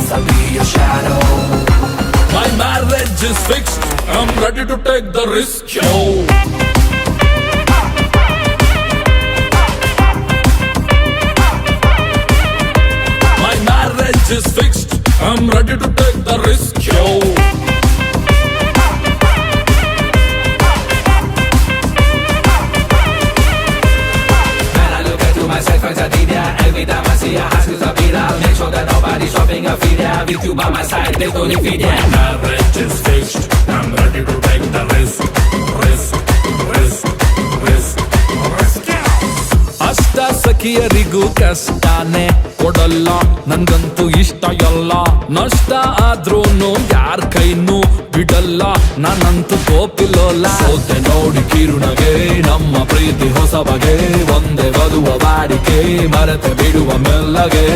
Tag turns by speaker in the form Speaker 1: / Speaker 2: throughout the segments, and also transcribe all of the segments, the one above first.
Speaker 1: guess I'll be your shadow.
Speaker 2: My marriage is fixed, I'm ready to take the risk, yo. My marriage is fixed, I'm ready to take the risk, yo.
Speaker 1: When I look into myself as a media, every time I see a house with a beat, I'll make sure that nobody's shopping a feed. With you by my side, there's no defeat.
Speaker 2: My marriage is fixed, I'm ready to take the risk, risk, risk, risk, risk. ಅಷ್ಟ ಸಖಿಯರಿಗೂ ಕಷ್ಟನೇ ಕೊಡಲ್ಲ, ನಂಗಂತೂ ಇಷ್ಟ ಎಲ್ಲ. ನಷ್ಟ ಆದ್ರೂನು ಯಾರ ಕೈನೂ ಬಿಡಲ್ಲ, ನಾನಂತೂ ಕೋಪಿಲೋಲ್ಲ. ಸೋತೆ ನೋಡಿ ಕಿರುಣಗೆ ನಮ್ಮ ಪ್ರೀತಿ ಹೊಸ ಬಗೆ, ಒಂದೇ ಬದುವ ಬಾಡಿಕೆ ಮರೆತೆ ಬಿಡುವ ಮೆಲ್ಲಗೆ.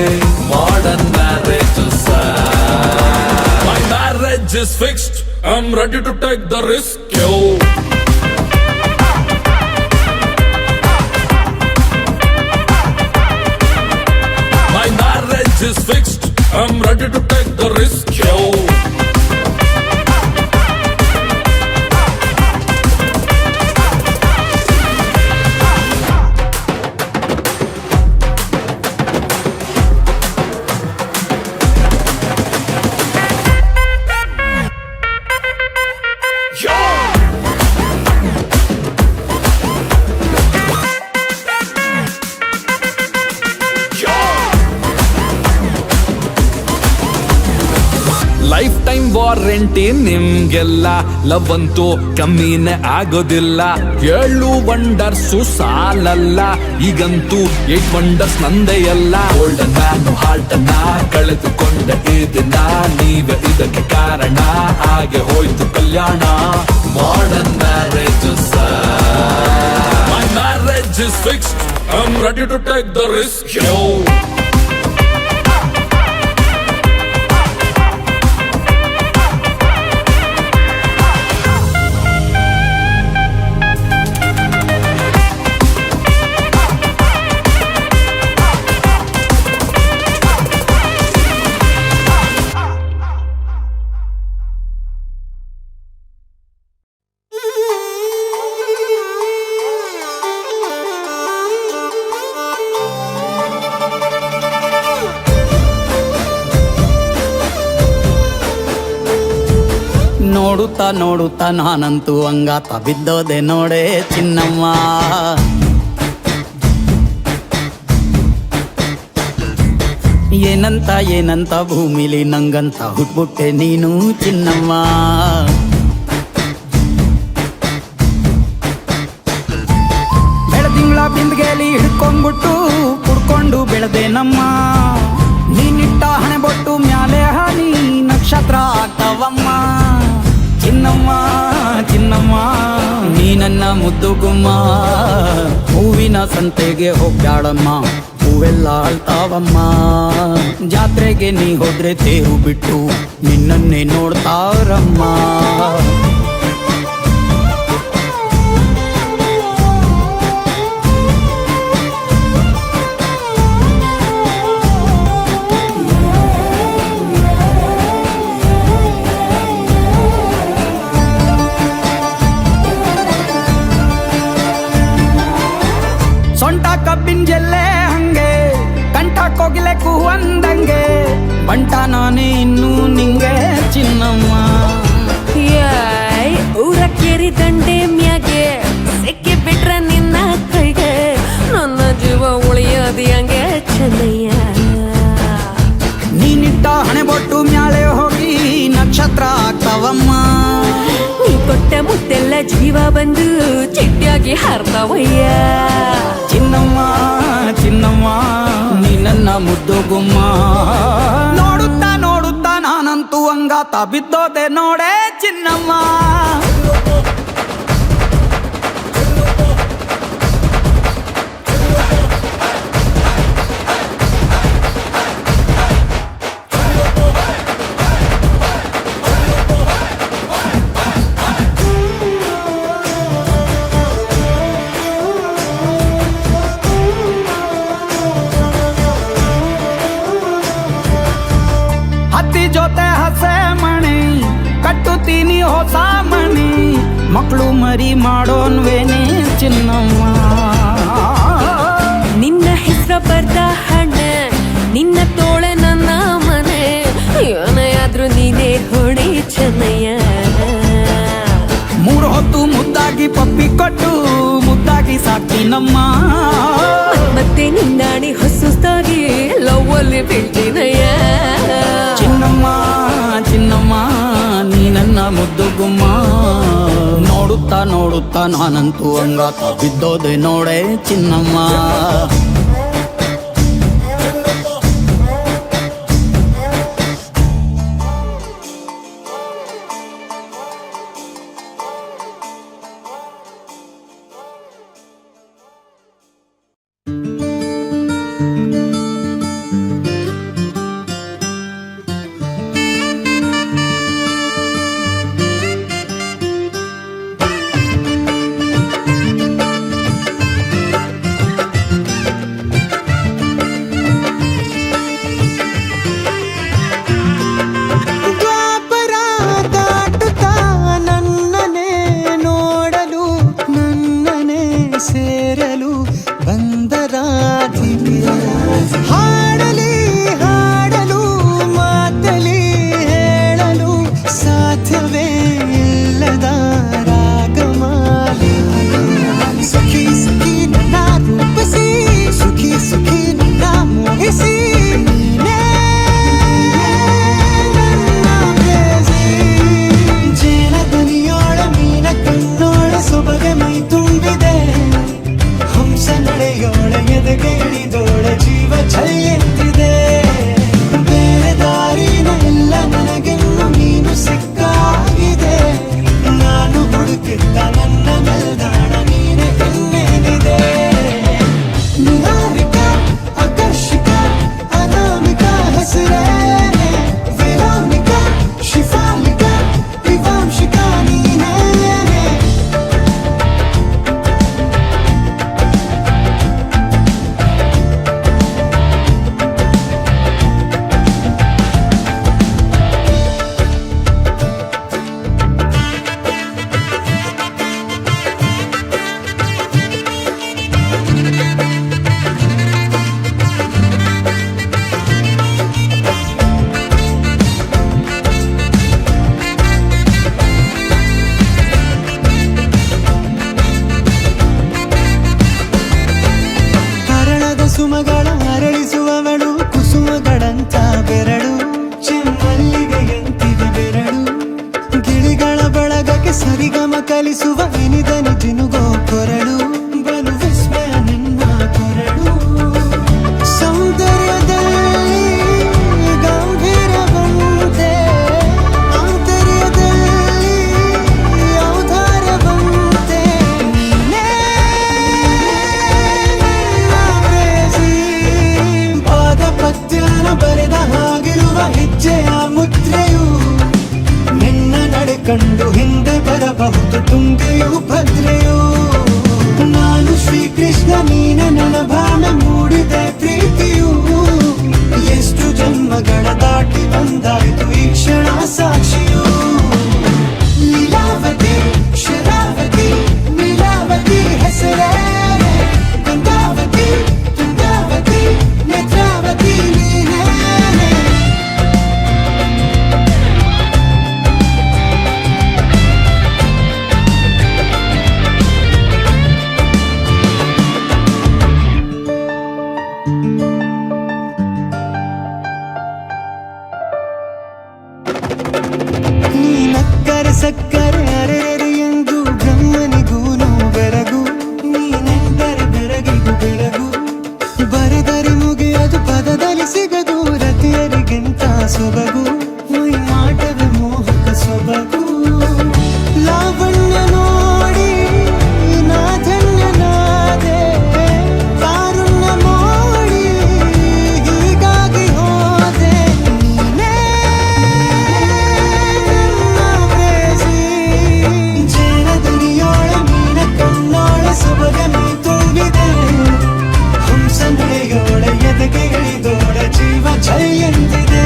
Speaker 2: Modern marriage My marriage is fixed, I'm ready to take the risk, yo. My marriage is fixed, I'm ready to take the risk, yo. Life time warranty ನಿಮ್ಗೆಲ್ಲ, ಲವ್ ಅಂತೂ ಕಮ್ಮಿನೇ ಆಗೋದಿಲ್ಲ. 7 ವಂಡರ್ಸು ಸಾಲಲ್ಲ, ಈಗಂತೂ 8 ವಂಡರ್ಸ್ ನಂದೇ ಎಲ್ಲ. ಗೋಲ್ಡನ್ ಮ್ಯಾನು ಹಾರ್ಟ್ ಅನ್ನ ಕಳೆದುಕೊಂಡ ಈ ದಿನ, ನೀವೇ ಇದಕ್ಕೆ ಕಾರಣ, ಹಾಗೆ ಹೋಯ್ತು ಕಲ್ಯಾಣ. Modern marriage My marriage is fixed, I'm ready to take the risk, yo.
Speaker 3: ನೋಡುತ್ತಾ ನೋಡುತ್ತಾ ನಾನಂತೂ ಅಂಗಾತ ಬಿದ್ದೋದೆ ನೋಡೆ ಚಿನ್ನಮ್ಮ. ಏನಂತ ಏನಂತ ಭೂಮಿಲಿ ನಂಗಂತ ಹುಟ್ಬಿಟ್ಟೆ ನೀನು ಚಿನ್ನಮ್ಮ. ಬೆಳದಿಂಗಳ ಬಿಂದಿಗೆಲಿ ಹಿಡ್ಕೊಂಡ್ಬಿಟ್ಟು ಕುಡ್ಕೊಂಡು ಬೆಳೆದೆ ನಮ್ಮ. ನೀನಿಟ್ಟ ಹಣೆ ಬೊಟ್ಟು ಮ್ಯಾಲೆ ಹನಿ ನಕ್ಷತ್ರ ಆಗ್ತಾವಮ್ಮ. ಚಿನ್ನಮ್ಮ ಚಿನ್ನಮ್ಮ ನೀ ನನ್ನ ಮುದ್ದು ಗುಮ್ಮ, ಹೂವಿನ ಸಂತೆಗೆ ಹೋಗ್ಯಾಳಮ್ಮ, ಹೂವೆಲ್ಲ ಅಳ್ತಾವಮ್ಮ. ಜಾತ್ರೆಗೆ ನೀ ಹೋದ್ರೆ ತೇರು ಬಿಟ್ಟು ನಿನ್ನನ್ನೇ ನೋಡ್ತಾರಮ್ಮ. ಸೊಂಟ ಕಬ್ಬಿನ ಜಲ್ಲೆ ಹಂಗೆ, ಕಂಠ ಕೋಗಿಲೆ ಕೂವಂದಂಗೆ, ಬಂಟ ನಾನೇ ಇನ್ನೂ ನಿಂಗೆ ಚಿನ್ನಮ್ಮ.
Speaker 4: ಊರ ಕೇರಿ ದಂಡೆ ಮ್ಯಾಗೆ ಸಿಕ್ಕಿ ಬಿಟ್ರ ನಿನ್ನ ಕೈಗೆ, ನನ್ನ ಜೀವ ಉಳಿಯೋದು ಹಂಗೆ ಚೆನ್ನಯ್ಯ.
Speaker 3: ನೀನಿಟ್ಟ ಹಣೆ ಬೊಟ್ಟು ಮ್ಯಾಲೆ ಹೋಗಿ ನಕ್ಷತ್ರ ಆಗ್ತಾವಮ್ಮ.
Speaker 4: ನೀ ಕೊಟ್ಟ ಮುತ್ತೆಲ್ಲ ಜೀವ ಬಂದು ಚಿಟ್ಟಿಯಾಗಿ ಹಾರ್ತಾವಯ್ಯ.
Speaker 3: ಚಿನ್ನಮ್ಮ ಚಿನ್ನಮ್ಮ ನೀ ನನ್ನ ಮುದ್ದು ಗುಮ್ಮ. ನೋಡುತ್ತಾ ನೋಡುತ್ತಾ ನಾನಂತೂ ಅಂಗಾತ ಬಿದ್ದೋದೆ ನೋಡೆ ಚಿನ್ನಮ್ಮ. ಅತ್ತಿ ಜೊತೆ ಹಸೆ ಮಣಿ ಕಟ್ಟುತ್ತೀನಿ ಹೊಸ ಮಣಿ ಮಕ್ಕಳು ಮರಿ ಮಾಡೋನ್ವೇನೆ ಚಿನ್ನಮ್ಮ
Speaker 4: ನಿನ್ನ ಹೆಸರ ಬರ್ದ ಹಣ ನಿನ್ನ ತೋಳೆ ನನ್ನ ಮನೆ ಏನಾದ್ರೂ ನೀನೇ ಹೊಡಿ ಚೆನ್ನಯ್ಯ
Speaker 3: 3 ಹೊತ್ತು ಮುದ್ದಾಗಿ ಪಪ್ಪಿ ಕೊಟ್ಟು ಮುದ್ದಾಗಿ ಸಾಕ್ತೀನಮ್ಮ
Speaker 4: ಮತ್ತೆ ನಿನ್ನಾಡಿ ಹೊಸುಸ್ತಾಗಿ ಲವ್ ಅಲ್ಲಿ ಬೀಳ್ತೀನಯ್ಯ
Speaker 3: ಚಿನ್ನಮ್ಮ ಚಿನ್ನಮ್ಮ ನೀ ನನ್ನ ಮುದ್ದು ಗುಮ್ಮ ನೋಡುತ್ತಾ ನೋಡುತ್ತಾ ನಾನಂತೂ ಅಂಗಾತ ಬಿದ್ದೋದೆ ನೋಡೆ ಚಿನ್ನಮ್ಮ
Speaker 5: ಸೇರಲು ಬಂದರಾಧಿಕೆ ಹಾಡಲಿ ಹಾಡಲು ಮಾತಲಿ ಹೇಳಲು ಸಾಧ್ಯವೇ ಇಲ್ಲದ ರಾಗಮಾಲಿ ಸುಖಿ ಸುಖಿ ನನ್ನ ರೂಪಿಸಿ ಸುಖಿ ಸುಖಿ ನನ್ನ ಮೋಹಿಸಿ ಜೇನ ದನಿಯೋಳ ಮೀನ ಕಣ್ಣೋಳ ಸೊಬಗೆ ಮೈ ತುಂಬಿದೆ ಹಂಸ ನಡೆಯೋಳ ಎದೆಗೆ ಇಳಿದೋಳ ಜೀವ ಛಲ್ಲೆಂತಿದೆ ಬೇರೆ ದಾರಿನ ಎಲ್ಲ ನನಗೆನ್ನು ನೀನು ಸಿಕ್ಕಾಗಿದೆ ನಾನು ಹುಡುಕಿದ್ದ ನನ್ನ ನಿಲ್ದಾಣ ನೀನೆ ಇನ್ನೇನಿದೆ ನಿಹಾರಿಕ ಆಕರ್ಷಿಕ ಅನಾಮಿಕ ಹೆಸರೇ ವೇದಾಂಬಿಕ ಶಿಫಾಲಿಕ ವಿವಾಂಶಿಕ ನೀನೇ ಹರಣದ ಸುಮಗಳ ಅರಳಿಸುವವಳು ಕುಸುಮಗಳಂತ ಬೆರಳು ಚೆಮ್ಮಲ್ಲಿಗೆಯಂತಿದೆ ಬೆರಳು ಗಿಳಿಗಳ ಬಳಗಕ್ಕೆ ಸರಿಗಮ ಕಲಿಸುವ ಇನಿದನಿ ಜಿನುಗೋ ಕೊರಳು ಬಲು ವಿಸ್ಮಯ ನಿನ್ನ ಕೊರಳು ಸೌಂದರ್ಯದಲ್ಲಿ ಗಂಭೀರವಂತೆ ಆಂತರ್ಯದಲ್ಲಿ ಔದಾರ್ಯವಂತೆ ನೀನೇ ಪಾದ ಪದ್ಯನ ಬರೆದ ಹಾಗಿರುವ ಹೆಜ್ಜೆಯ ಮುದ್ರೆಯು ನಿನ್ನ ನಡೆ ಕಂಡು ಹಿಂದೆ ಬರಬಹುದು ತುಂಗೆಯು ಭದ್ರೆಯು ನಾನು ಶ್ರೀಕೃಷ್ಣ ನೀನೆ ನನ್ನ ಭಾಣ ಮೂಡಿದೆ ಪ್ರೀತಿಯು ಎಷ್ಟು ಜನ್ಮಗಳ ದಾಟಿ ಬಂದಾಯ್ತು ಈ ಕ್ಷಣ ಸಾಕ್ಷಿಯು ಲೀಲಾವತಿ ಶರಾವತಿ ನೀಲಾವತಿ ಹೆಸರೇ ಗಂಗಾವತಿ ತುಂಗಾವತಿ ನೇತ್ರಾವತಿ ನೀನೇ ನೀನಕ್ಕರೆ ಸಕ್ಕರೆ ಅರೆರೆ ಎಂದು ಬ್ರಹ್ಮನಿಗೂನು ಬೆರಗು ನೀನೆಂದರೆ ಬೆರಗಿಗೂ ಬೆಳಗು ಬರೆದರೆ ಮುಗಿಯದು ಪದದಲ್ಲಿ ಸಿಗದು ರತಿಯರಿಗಿಂತ ಸೊಬಗು ಮೈ ಮಾಟವೇ ಮೋಹಕ ಸೊಬಗು ಲಾವಣ್ಯ ನೋಡಿ ನಾ ಧನ್ಯನಾದೆ ಕಾರುಣ್ಯ ಮೋಡಿ ಹೀಗಾಗಿ ಹೋದೆ ನೀನೇ ನನ್ನ ಪ್ರೇಸಿ ಜೇನ ದನಿಯೋಳ ಮೀನ ಕಣ್ಣೋಳ ಸೊಬಗೆ ಮೈ ತುಂಬಿದೆ ಹಂಸ ನಡೆಯೋಳ ಎದೆಗೆ ಇಳಿದೋಳ ಜೀವ ಛಲ್ಲೆಂದಿದೆ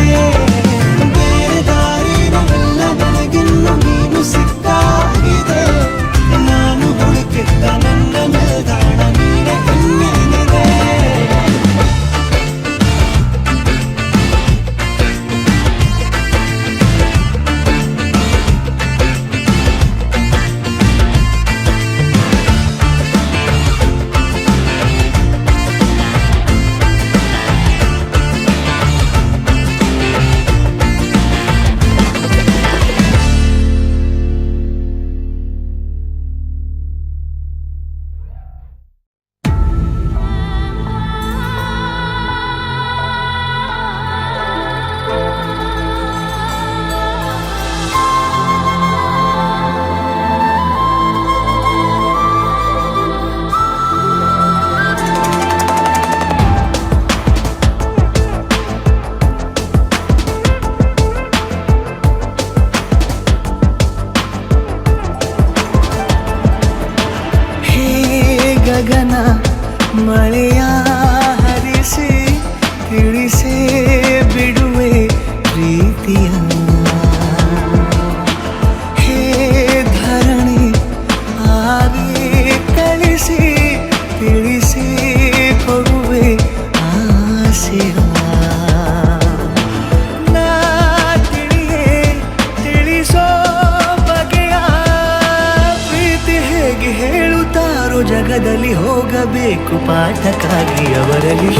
Speaker 5: ಕಲಿಸಬೇಕು ಪಾಠಕ್ಕಾಗಿ ಅವರಲ್ಲಿ.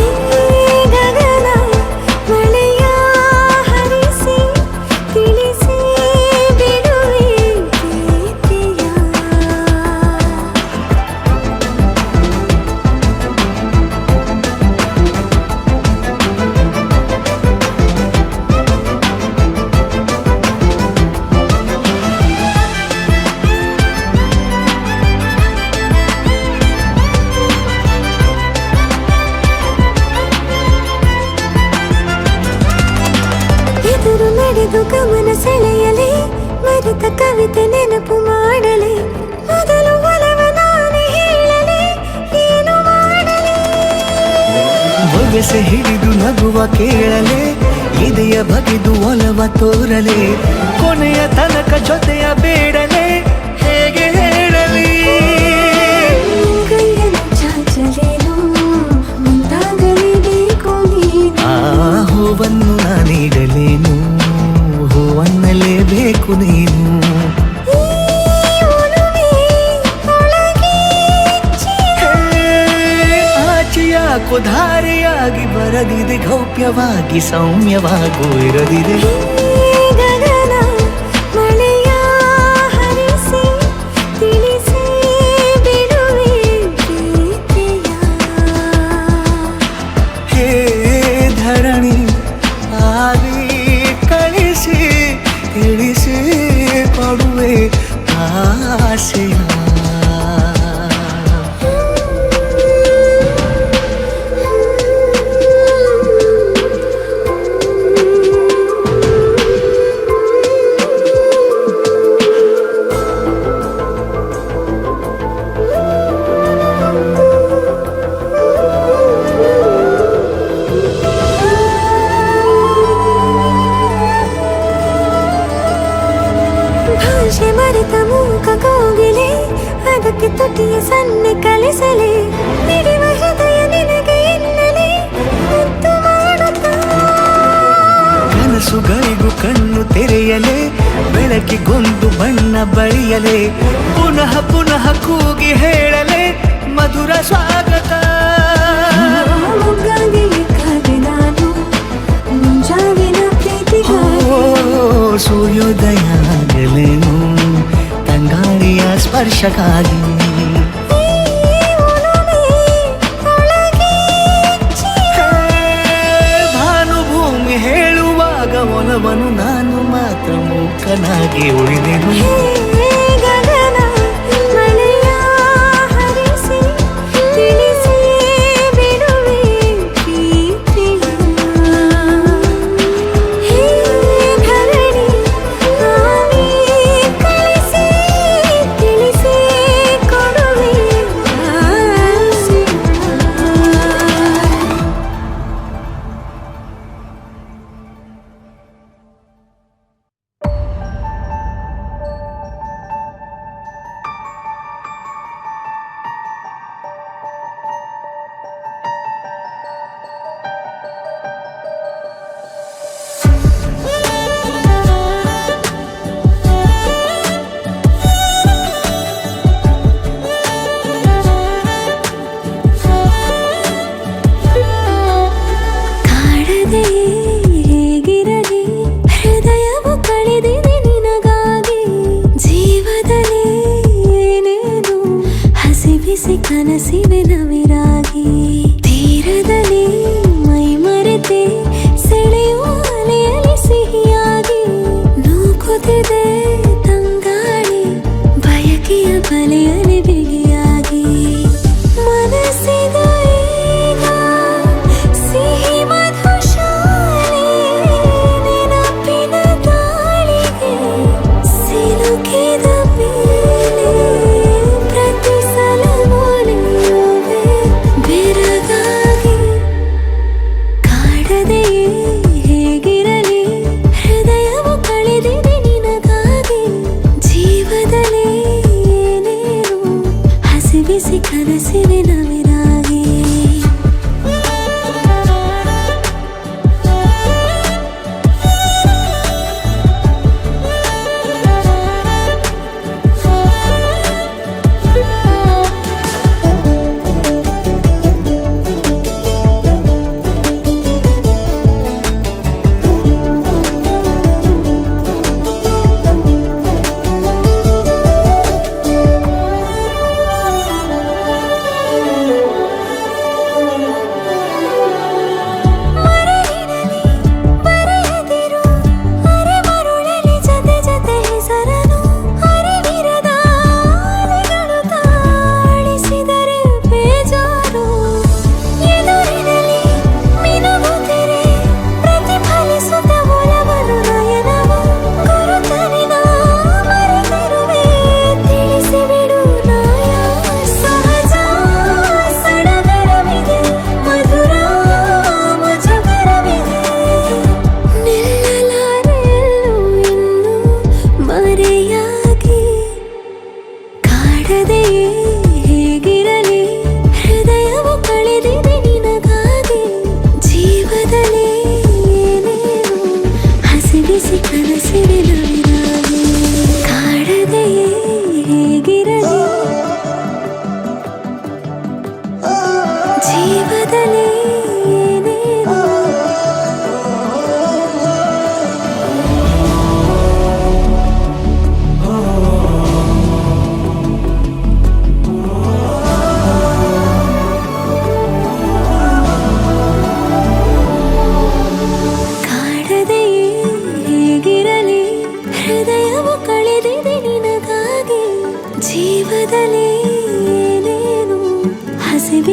Speaker 4: ಗಗನ ಮಳೆಯ ಹರಿಸಿ ತಿಳಿಸಿ ಬಿಡುವೆ ಪ್ರೀತಿಯ. ಎದುರು ನಡೆದು ಗಮನ ಸೆಳೆಯಲಿ, ಮರೆತ ಕವಿತೆ ನೆನಪು ಮಾಡಲಿ, ಮೊದಲು ಒಲವ ನಾನೇ ಹೇಳಲಿ, ಏನು ಮಾಡಲಿ.
Speaker 5: ಬೊಗಸೆ ಹಿಡಿದು ನಗುವ ಕೇಳಲೆ, ಇದೆಯ ಬಗೆದು ಒಲವ ತೋರಲೆ, ಕೊನೆಯ ತನಕ ಜೊತೆಯ ಬೇಡಲೆ, ಹೇಗೆ ಹೇಳಲಿ.
Speaker 4: ಕೈಯನ್ನು ಚಾಚಲೇನು, ಮುಂದಾಗಲೇಬೇಕು ನೀನು.
Speaker 5: ಆ ಹೂವನ್ನು ನಾನೀಡಲೇನು, ಹೂವನ್ನಲೇಬೇಕು ನೀನು.
Speaker 4: ಈ ಒಲವೇ ಒಳಗೆ
Speaker 5: ಆಚೆಯ ಕುಧಾರೆಯಾಗಿ ಬರದಿದೆ, ಗೌಪ್ಯವಾಗಿ ಸೌಮ್ಯವಾಗೂ ಇರದಿದೆ.
Speaker 4: ಗಗನ ಮಳೆಯ ಹರಿಸಿ ತಿಳಿಸಿ ಬಿಡುವೆ ಪ್ರೀತಿಯ.
Speaker 5: ಹೇ ಧರಣಿ ಆವಿ ಕಳಿಸಿ ತಿಳಿಸಿ ಕೊಡುವೆ ಆಸೆಯ.
Speaker 4: ಭಾಷೆ ಮರೆತ ಮೂಕ ಕೋಗಿಲೆ, ಅದಕ್ಕೆ ತುಟಿಯ ಸನ್ನೆ ಕಲಿಸಲಿ, ನಿಡಿವ ಹೃದಯ ನಿನಗೆ ಎನ್ನಲಿ, ಮುದ್ದು ಮಾಡುತ್ತಾ.
Speaker 5: ಕನಸುಗಳಿಗೂ ಕಣ್ಣು ತೆರೆಯಲೆ, ಬೆಳಕಿಗೊಂದು ಬಣ್ಣ ಬಳಿಯಲೆ, ಪುನಃ ಪುನಃ ಕೂಗಿ ಹೇಳಲೆ ಮಧುರ ಸ್ವಾಗತ.
Speaker 4: ಮೊಗ್ಗಾಗಿ ಕಾದೆ ನಾನು ಮುಂಜಾವಿನ ಪ್ರೀತಿಗಾಗಿ.
Speaker 5: ಸೂರ್ಯೋದಯ ಆಗಲೇನು ತಂಗಾಳಿಯ ಸ್ಪರ್ಶಕ್ಕಾಗಿ. ಭಾನುಭೂಮಿ ಹೇಳುವಾಗ ಒಲವನು ನಾನು ಮಾತ್ರ ಮೂಕನಾಗಿ ಉಳಿದೆನು.
Speaker 4: ಗಗನ ಮಳೆಯ ಹರಿಸಿ ತಿಳಿಸಿ ಬಿಡುವೆ ಪ್ರೀತಿಯ. ಧರಣಿ ಆವಿ ಕಳಿಸಿ ತಿಳಿಸಿ ಕೊಡುವೆ ಆಸೆಯ.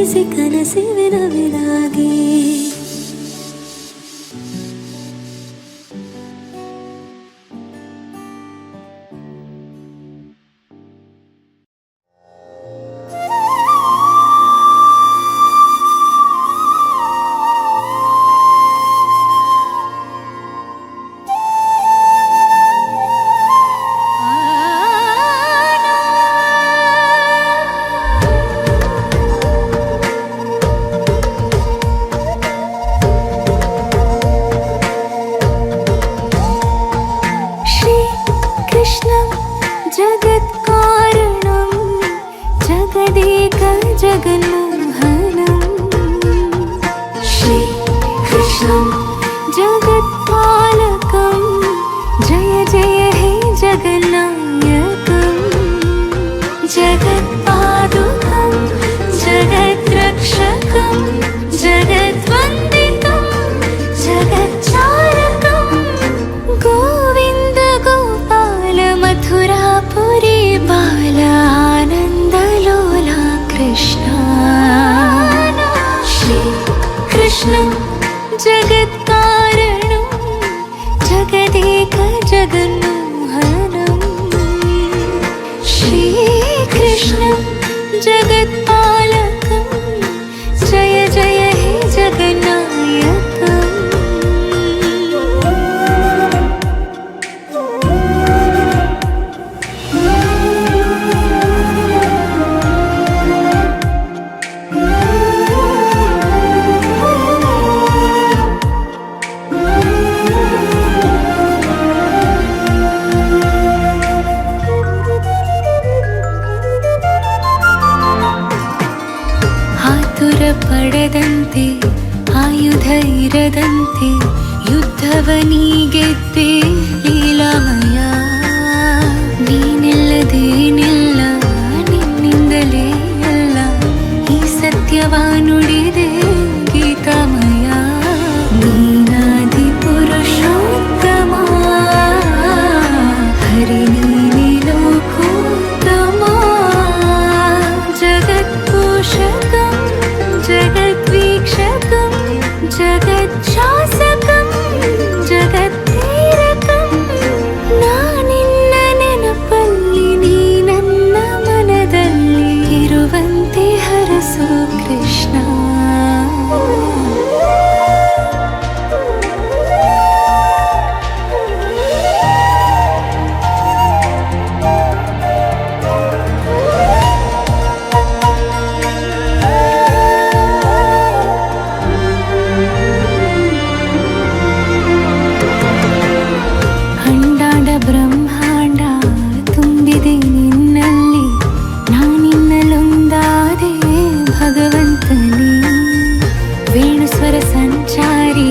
Speaker 4: ಅರಳಿಸಿ ಕನಸಿನ ವಿನಾಗಿ.
Speaker 6: ಪಡೆದಂತೆ ಆಯುಧ ಇರದಂತೆ ಯುದ್ಧವನೀ ಗೆದ್ದೆ ಲೀಲಾಮಯ. ನೀನಿಲ್ಲದೇನಿಲ್ಲ ನಿನ್ನಿಂದಲೇ ಎಲ್ಲ ಈ ಸತ್ಯವ ನುಡಿದೆ ಗೀತಾಮಯ. ನೀನಾದಿ ಪುರುಷೋತ್ತಮ ಹರಿ ನೀನಿ ಲೋಕೋತ್ತಮ. ಜಗತ್ಪೋಷಕಂ ಜಗದ್ವೀಕ್ಷಕಂ ಜಗಚ್ಛಾಸಕಂ ಜಗತ್ತೇರಕಂ. ನಾನಿನ್ನ ನೆನಪಲ್ಲಿ ನೀ ನನ್ನ ಮನದಲ್ಲಿ ಇರುವಂತೆ ಹರಸೋ ಕೃಷ್ಣ. ಬ್ರಹ್ಮಾಂಡ ತುಂಬಿದೆ ನಿನ್ನಲ್ಲಿ, ನಾನಿನ್ನಲೊಂದಾದೆ ಭಗವಂತನೇ. ವೇಣುಸ್ವರ ಸಂಚಾರಿ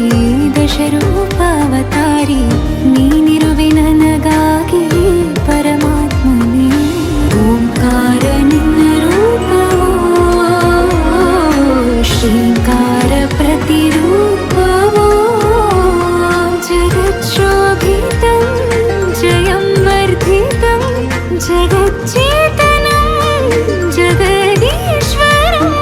Speaker 6: ದಶರೂಪಾವತಾರಿ ನೀನಿರುವೆ ನನಗಾಗಿ ಪರಮಾತ್ಮನೇ. ಓಂಕಾರ ನಿನ್ನ ರೂಪವೋ ಶ್ರೀಕಾರ ಪ್ರತಿರೂಪವೋ. ಜಗಚ್ಛೋಭಿತಂ ಜಯಂ ವರ್ಧಿತಂ ಜಗಚ್ಚೇತನಂ ಜಗದೀಶ್ವರಂ.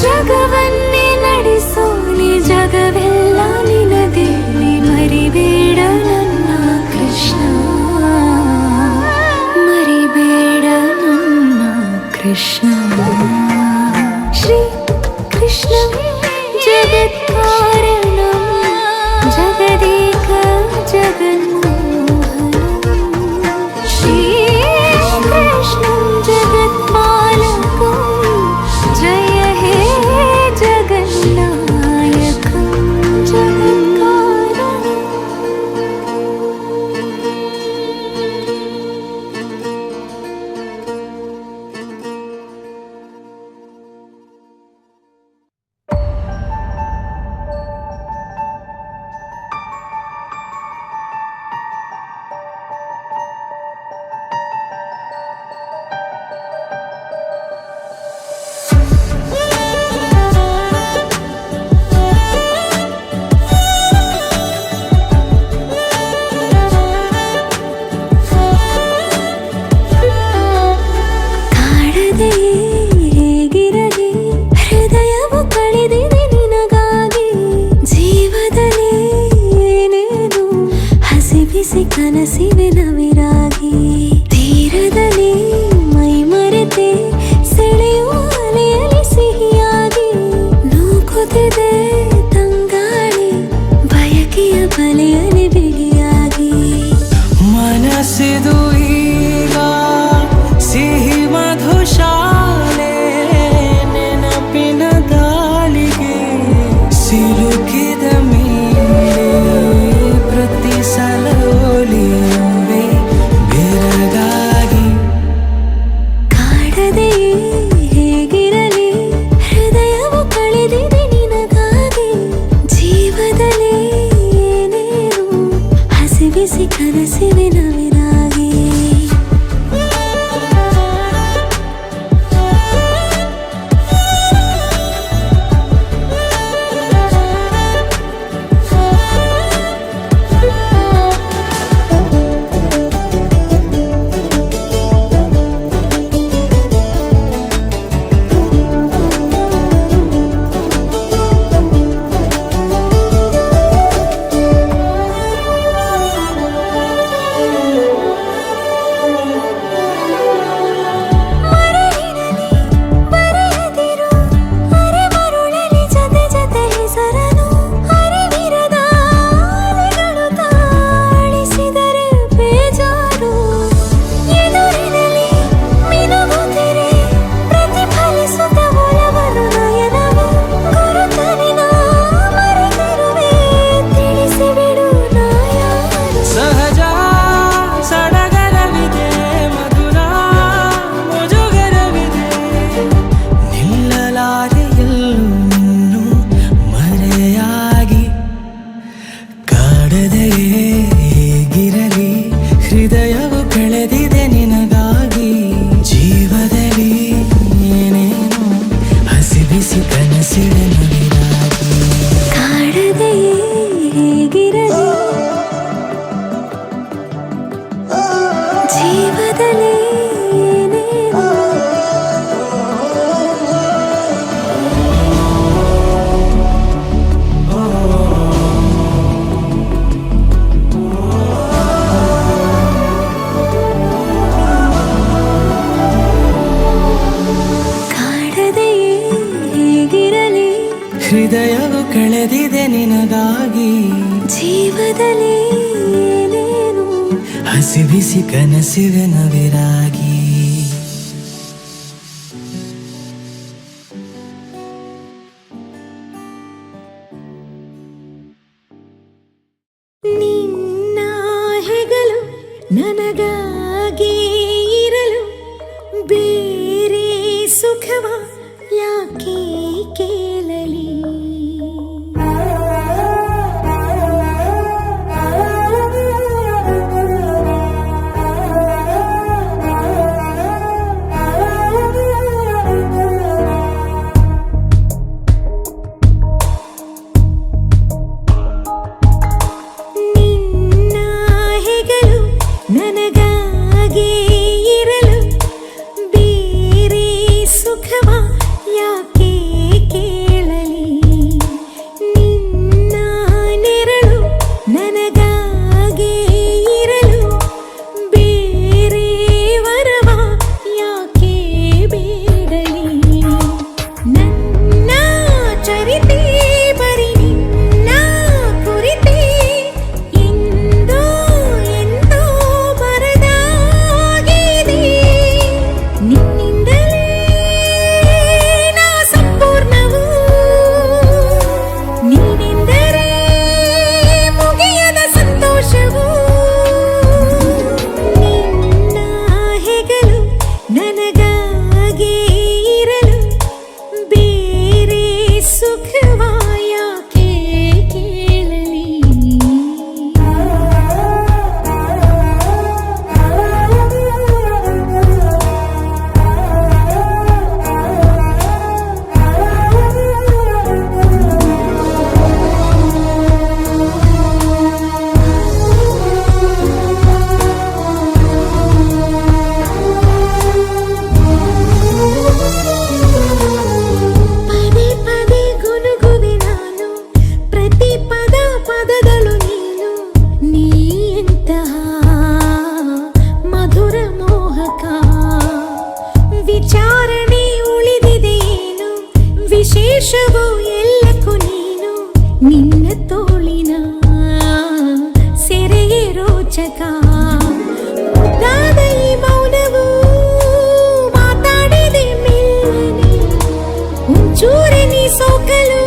Speaker 6: ಜಗವನ್ನೇ ನಡೆಸೋನಿ ಜಗವೆಲ್ಲ ನಿನದೇನೆ, ಮರಿಬೇಡ ನನ್ನ ಕೃಷ್ಣ ಮರಿಬೇಡ ನನ್ನ ಕೃಷ್ಣ. ಶ್ರೀ ಕೃಷ್ಣ ಜಗತ್ಕಾರಣಂ ಜಗದೇಕ ಜಗನ್ಮೋಹನಂ. ಶ್ರೀಕೃಷ್ಣಂ ಜಗತ್ಪಾಲಕಂ ಜಯ ಹೇ ಜಗನ್ನಾಯಕಂ ಜಗತ್ಕಾರಣಂ. ಬಿಸಿ ಕನಸಿವೆ ನವಿರಾಗಿ ತೀರದಲ್ಲಿ ಮೈ ಮರೆತೆ ಸೆಳೆಯುವ ಅಲೆಯಲ್ಲಿ ಸಿಹಿಯಾಗಿ ನೂಕುತ್ತಿದೆ ತಂಗಾಳಿ ಬಯಕೆಯ ಬಲೆಯಲ್ಲಿ ಬಿಗಿಯಾಗಿ
Speaker 5: ಮನಸ್ಸಿದು ಈಗ ಸಿಹಿ ಮಧುಶಾಲೆ ನೆನಪಿನ ಗಾಳಿಗೆ ಸಿಲುಕಿದ ಮೇಲೆ ಪ್ರತಿ ಸಲ ಒಲಿಯುವೆ ಬೆರಗಾಗಿ
Speaker 6: ಕಾಡದೆ ಹೇಗಿರಲಿ ಹೃದಯವು ಕಳೆದಿದೆ ನಿನಗಾಗಿ ಜೀವದಲ್ಲಿ ಏನೇನು ಹಸಿ ಬಿಸಿ ಕನಸಿವೆ ನವಿರಾಗಿ ಬರೆಯದಿರು ಅರೆ ಮರುಳಲಿ ಜೊತೆ ಜೊತೆ ಹೆಸರನು ಅರಿವಿರದ ಅಲೆಗಳು ತಾಳಿಸಿದರೆ ಬೇಜಾರು ಎದುರಿನಲ್ಲಿ ಮಿನುಗುತ್ತಿರೆ ಪ್ರತಿಫಲಿಸುತ್ತ ಒಲವನು ನಯನವು ಗುರುತನಿನ ಮರೆತಿರುವೆ ತಿಳಿಸಿಬಿಡು ನಾ ಯಾರು
Speaker 5: ಸಹಜ ಸಡಗರವಿದೆ ಮಧುರ ಮುಜುಗರವಿದೆ ನಿಲ್ಲಲಾರೆ ಎಲ್ಲೂ ಮರೆಯಾಗಿ ಕಾಡದೆಯೇ ಹೇಗಿರಲಿ ಹೃದಯವು ಕಳೆದಿದೆ ನಿನಗಾಗಿ ಜೀವದಲ್ಲಿ ಏನೇನು ಹಸಿ ಬಿಸಿ ಕನಸಿವೆ ನವಿರಾಗಿ
Speaker 6: ಕಾಡದೆ ಹೇಗಿರಲಿ ಜೀವದಲ್ಲಿ ಏನೇನು ಕಾಡದೆ ಹೇಗಿರಲಿ
Speaker 5: ಹೃದಯವು ಕಳೆದಿದೆ ನಿನಗಾಗಿ
Speaker 6: ಜೀವದಲ್ಲಿ ಏನೇನು
Speaker 5: ಹಸಿ ಬಿಸಿ ಕನಸಿವೆ ನವಿರಾಗಿ
Speaker 6: ನಿನ್ನ ಹೆಗಲು ನನಗಾಗಿ ಇರಲು ಬೇರೆ ಸುಖವ ಯಾಕೆ ಕೇಳಲಿ ನಿನ್ನ ಹೆಗಲು ನನಗಾಗಿ ಪೋಷಕ ಮುದ್ದಾದ ಈ ಮೌನವು ಮಾತಾಡಿದೆ ಮೆಲ್ಲನೆ ಒಂಚೂರೆ ನೀ ಸೋಕಲು